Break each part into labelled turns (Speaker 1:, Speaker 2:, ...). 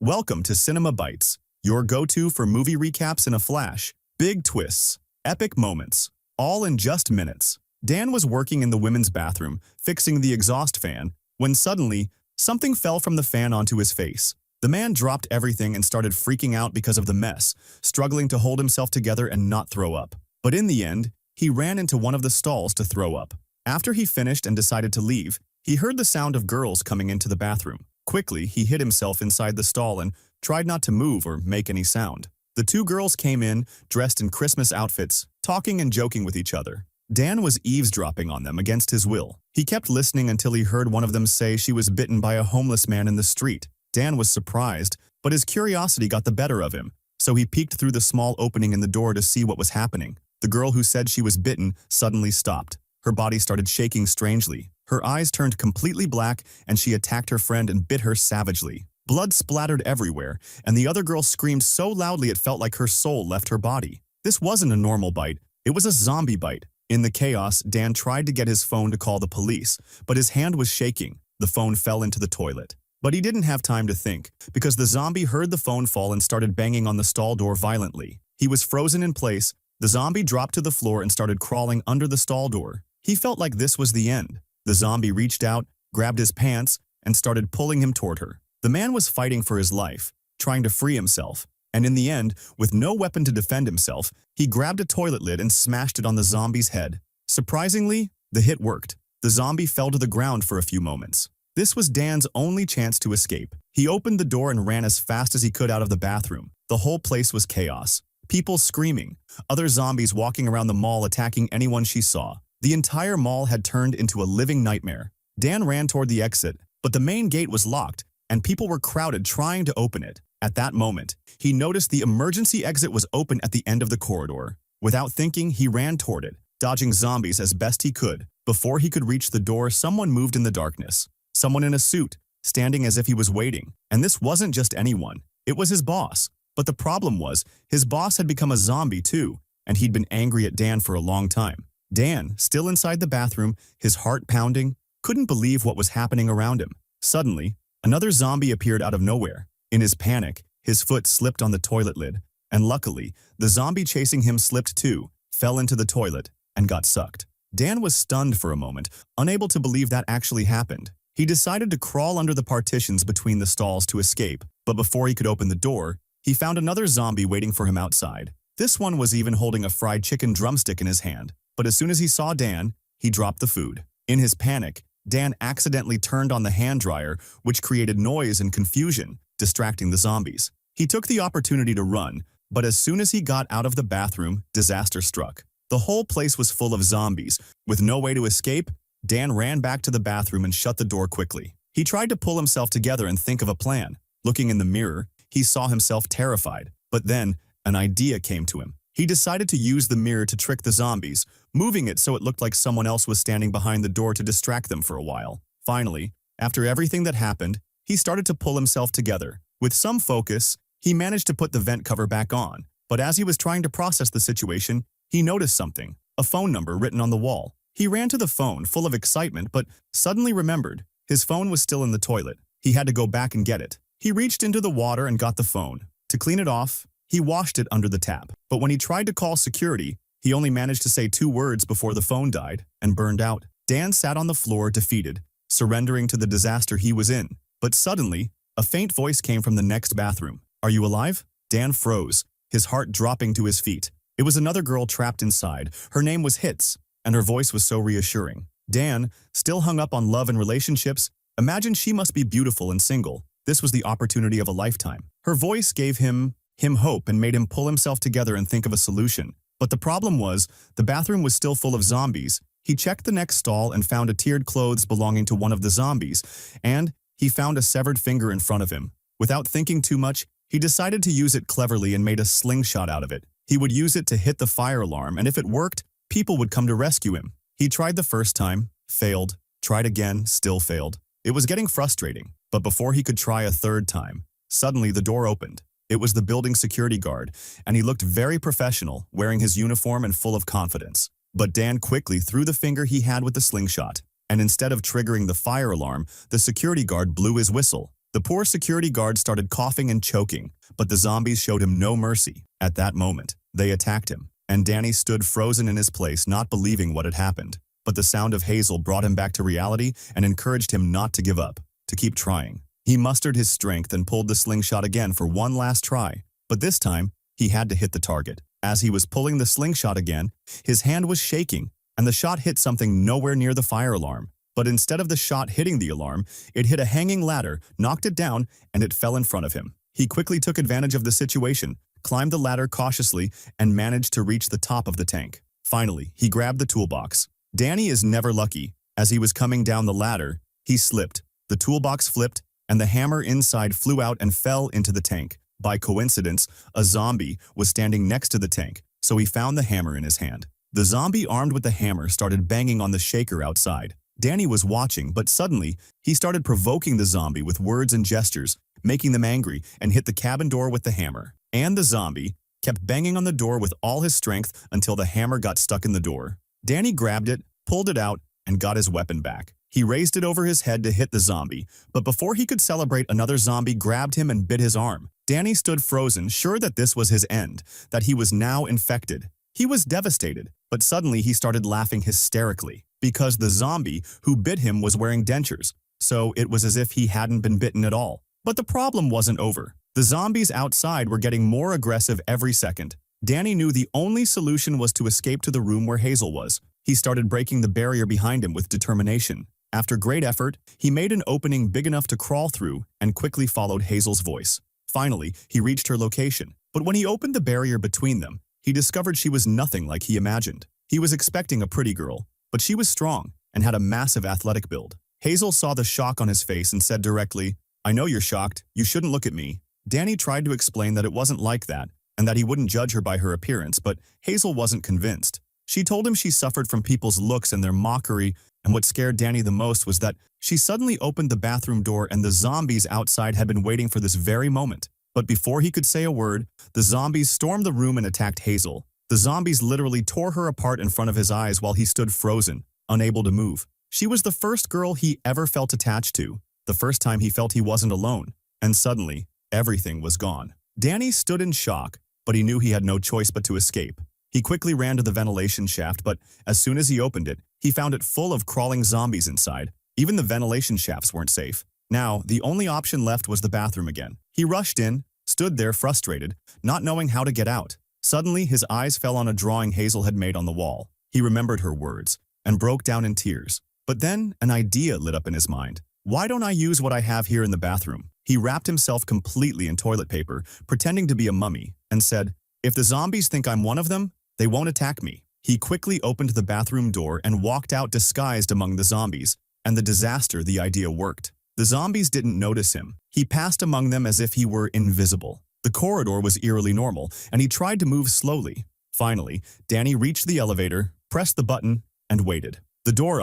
Speaker 1: Welcome to Cinema Bites, your go-to for movie recaps in a flash. Big twists, epic moments, all in just minutes. Dan was working in the women's bathroom, fixing the exhaust fan, when suddenly, something fell from the fan onto his face. The man dropped everything and started freaking out because of the mess, struggling to hold himself together and not throw up. But in the end, he ran into one of the stalls to throw up. After he finished and decided to leave, he heard the sound of girls coming into the bathroom. Quickly, he hid himself inside the stall and tried not to move or make any sound. The two girls came in, dressed in Christmas outfits, talking and joking with each other. Dan was eavesdropping on them against his will. He kept listening until he heard one of them say she was bitten by a homeless man in the street. Dan was surprised, but his curiosity got the better of him, so he peeked through the small opening in the door to see what was happening. The girl who said she was bitten suddenly stopped. Her body started shaking strangely. Her eyes turned completely black, and she attacked her friend and bit her savagely. Blood splattered everywhere, and the other girl screamed so loudly it felt like her soul left her body. This wasn't a normal bite, it was a zombie bite. In the chaos, Dan tried to get his phone to call the police, but his hand was shaking. The phone fell into the toilet. But he didn't have time to think, because the zombie heard the phone fall and started banging on the stall door violently. He was frozen in place. The zombie dropped to the floor and started crawling under the stall door. He felt like this was the end. The zombie reached out, grabbed his pants, and started pulling him toward her. The man was fighting for his life, trying to free himself, and in the end, with no weapon to defend himself, he grabbed a toilet lid and smashed it on the zombie's head. Surprisingly, the hit worked. The zombie fell to the ground for a few moments. This was Dan's only chance to escape. He opened the door and ran as fast as he could out of the bathroom. The whole place was chaos. People screaming, other zombies walking around the mall attacking anyone she saw. The entire mall had turned into a living nightmare. Dan ran toward the exit, but the main gate was locked, and people were crowded trying to open it. At that moment, he noticed the emergency exit was open at the end of the corridor. Without thinking, he ran toward it, dodging zombies as best he could. Before he could reach the door, someone moved in the darkness. Someone in a suit, standing as if he was waiting. And this wasn't just anyone. It was his boss. But the problem was, his boss had become a zombie too, and he'd been angry at Dan for a long time. Dan, still inside the bathroom, his heart pounding, couldn't believe what was happening around him. Suddenly, another zombie appeared out of nowhere. In his panic, his foot slipped on the toilet lid, and luckily, the zombie chasing him slipped too, fell into the toilet, and got sucked. Dan was stunned for a moment, unable to believe that actually happened. He decided to crawl under the partitions between the stalls to escape, but before he could open the door, he found another zombie waiting for him outside. This one was even holding a fried chicken drumstick in his hand. But as soon as he saw Dan, he dropped the food. In his panic, Dan accidentally turned on the hand dryer, which created noise and confusion, distracting the zombies. He took the opportunity to run, but as soon as he got out of the bathroom, disaster struck. The whole place was full of zombies. With no way to escape, Dan ran back to the bathroom and shut the door quickly. He tried to pull himself together and think of a plan. Looking in the mirror, he saw himself terrified. But then, an idea came to him. He decided to use the mirror to trick the zombies, moving it so it looked like someone else was standing behind the door to distract them for a while. Finally, after everything that happened, he started to pull himself together. With some focus, he managed to put the vent cover back on. But as he was trying to process the situation, he noticed something, a phone number written on the wall. He ran to the phone, full of excitement, but suddenly remembered his phone was still in the toilet. He had to go back and get it. He reached into the water and got the phone. To clean it off, he washed it under the tap. But when he tried to call security, he only managed to say 2 words before the phone died and burned out. Dan sat on the floor defeated, surrendering to the disaster he was in. But suddenly, a faint voice came from the next bathroom. "Are you alive?" Dan froze, his heart dropping to his feet. It was another girl trapped inside. Her name was Hits, and her voice was so reassuring. Dan, still hung up on love and relationships, imagined she must be beautiful and single. This was the opportunity of a lifetime. Her voice gave him hope and made him pull himself together and think of a solution. But the problem was, the bathroom was still full of zombies. He checked the next stall and found a tiered clothes belonging to one of the zombies, and he found a severed finger in front of him. Without thinking too much, he decided to use it cleverly and made a slingshot out of it. He would use it to hit the fire alarm, and if it worked, people would come to rescue him. He tried the first time, failed, tried again, still failed. It was getting frustrating, but before he could try a third time, suddenly the door opened. It was the building security guard, and he looked very professional, wearing his uniform and full of confidence. But Dan quickly threw the finger he had with the slingshot, and instead of triggering the fire alarm, the security guard blew his whistle. The poor security guard started coughing and choking, but the zombies showed him no mercy. At that moment, they attacked him, and Danny stood frozen in his place, not believing what had happened. But the sound of Hazel brought him back to reality and encouraged him not to give up, to keep trying. He mustered his strength and pulled the slingshot again for one last try, but this time, he had to hit the target. As he was pulling the slingshot again, his hand was shaking, and the shot hit something nowhere near the fire alarm. But instead of the shot hitting the alarm, it hit a hanging ladder, knocked it down, and it fell in front of him. He quickly took advantage of the situation, climbed the ladder cautiously, and managed to reach the top of the tank. Finally, he grabbed the toolbox. Danny is never lucky. As he was coming down the ladder, he slipped. The toolbox flipped, and the hammer inside flew out and fell into the tank. By coincidence, a zombie was standing next to the tank, so he found the hammer in his hand. The zombie armed with the hammer started banging on the shaker outside. Danny was watching, but suddenly, he started provoking the zombie with words and gestures, making them angry, and hit the cabin door with the hammer. And the zombie kept banging on the door with all his strength until the hammer got stuck in the door. Danny grabbed it, pulled it out, and got his weapon back. He raised it over his head to hit the zombie, but before he could celebrate, another zombie grabbed him and bit his arm. Danny stood frozen, sure that this was his end, that he was now infected. He was devastated, but suddenly he started laughing hysterically, because the zombie who bit him was wearing dentures, so it was as if he hadn't been bitten at all. But the problem wasn't over. The zombies outside were getting more aggressive every second. Danny knew the only solution was to escape to the room where Hazel was. He started breaking the barrier behind him with determination. After great effort, he made an opening big enough to crawl through and quickly followed Hazel's voice. Finally, he reached her location. But when he opened the barrier between them, he discovered she was nothing like he imagined. He was expecting a pretty girl, but she was strong and had a massive athletic build. Hazel saw the shock on his face and said directly, "I know you're shocked. You shouldn't look at me." Danny tried to explain that it wasn't like that and that he wouldn't judge her by her appearance, but Hazel wasn't convinced. She told him she suffered from people's looks and their mockery, and what scared Danny the most was that she suddenly opened the bathroom door and the zombies outside had been waiting for this very moment. But before he could say a word, the zombies stormed the room and attacked Hazel. The zombies literally tore her apart in front of his eyes while he stood frozen, unable to move. She was the first girl he ever felt attached to, the first time he felt he wasn't alone, and suddenly, everything was gone. Danny stood in shock, but he knew he had no choice but to escape. He quickly ran to the ventilation shaft, but as soon as he opened it, he found it full of crawling zombies inside. Even the ventilation shafts weren't safe. Now, the only option left was the bathroom again. He rushed in, stood there frustrated, not knowing how to get out. Suddenly, his eyes fell on a drawing Hazel had made on the wall. He remembered her words and broke down in tears. But then, an idea lit up in his mind. Why don't I use what I have here in the bathroom? He wrapped himself completely in toilet paper, pretending to be a mummy, and said, "If the zombies think I'm one of them, they won't attack me." He quickly opened the bathroom door and walked out disguised among the zombies, and the idea worked. The zombies didn't notice him. He passed among them as if he were invisible. The corridor was eerily normal, and he tried to move slowly. Finally, Danny reached the elevator, pressed the button, and waited. The door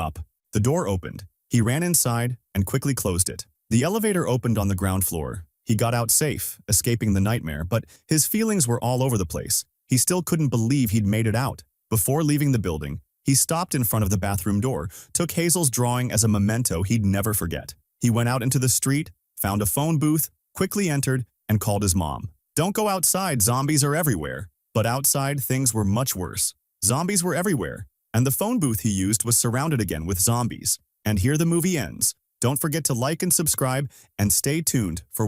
Speaker 1: opened. He ran inside and quickly closed it. The elevator opened on the ground floor. He got out safe, escaping the nightmare, but his feelings were all over the place. He still couldn't believe he'd made it out. Before leaving the building, he stopped in front of the bathroom door, took Hazel's drawing as a memento he'd never forget. He went out into the street, found a phone booth, quickly entered, and called his mom. "Don't go outside, zombies are everywhere." But outside, things were much worse. Zombies were everywhere, and the phone booth he used was surrounded again with zombies. And here the movie ends. Don't forget to like and subscribe, and stay tuned for